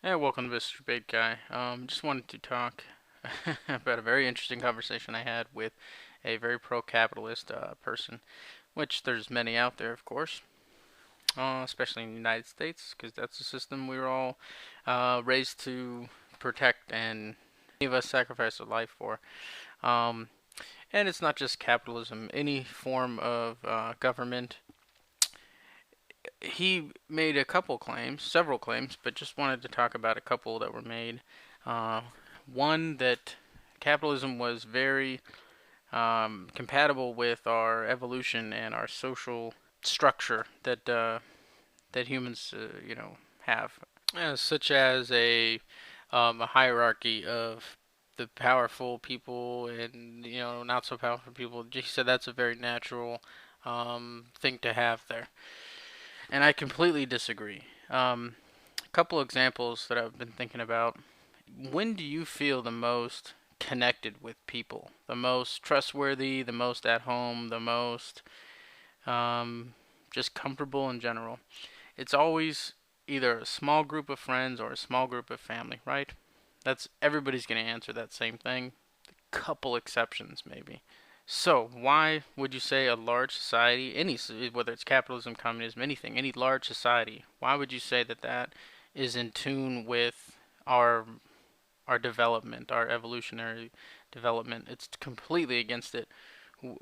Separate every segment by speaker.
Speaker 1: Hey, welcome to MrDebateGuy. Just wanted to talk about a very interesting conversation I had with a very pro-capitalist person, which there's many out there, of course, especially in the United States, because that's the system we were all raised to protect and many of us sacrificed our life for. Um, and it's not just capitalism; any form of government. He made a couple claims, several claims, but just wanted to talk about a couple that were made. Uh, One, that capitalism was very compatible with our evolution and our social structure that humans, have, such as a hierarchy of the powerful people and not so powerful people. He said that's a very natural thing to have there, and I completely disagree. A couple examples that I've been thinking about. When do you feel the most connected with people? The most trustworthy, the most at home, the most um, just comfortable in general? It's always either a small group of friends or a small group of family, right? That's everybody's going to answer that same thing. Couple exceptions, maybe. So, why would you say a large society, whether it's capitalism, communism, anything, any large society, why would you say that that is in tune with our our development, our evolutionary development? It's completely against it.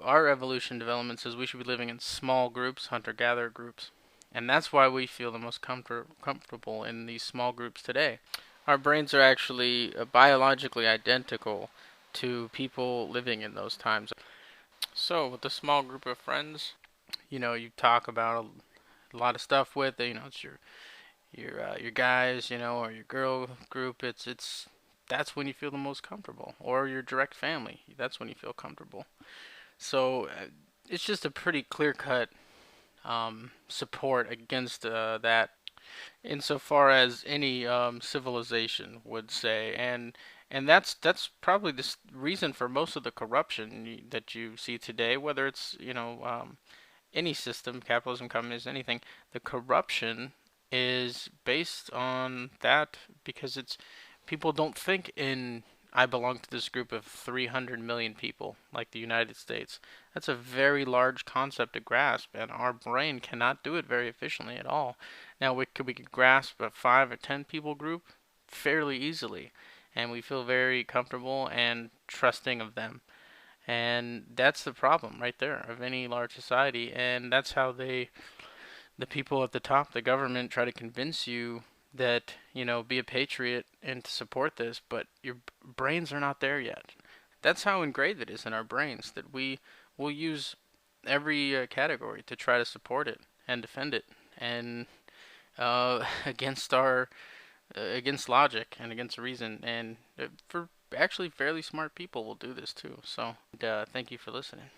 Speaker 1: Our evolution development says we should be living in small groups, hunter-gatherer groups, and that's why we feel the most comfortable in these small groups today. Our brains are actually biologically identical to people living in those times. So, with a small group of friends, you talk about a lot of stuff with. It's your guys, or your girl group. It's that's when you feel the most comfortable, or your direct family. That's when you feel comfortable. So, it's just a pretty clear cut support against that, insofar as any civilization would say, and that's probably the reason for most of the corruption that you see today, whether it's any system, capitalism, communism, anything. The corruption is based on that because it's people don't think in I belong to this group of 300 million people, like the United States. That's a very large concept to grasp, and our brain cannot do it very efficiently at all. Now, we could grasp a 5 or 10 people group fairly easily, and we feel very comfortable and trusting of them. And that's the problem right there of any large society, and that's how the people at the top, the government, try to convince you that be a patriot and to support this, but your brains are not there yet. That's how engraved it is in our brains that we will use every category to try to support it and defend it, and against our against logic and against reason, and for actually fairly smart people will do this too. So thank you for listening.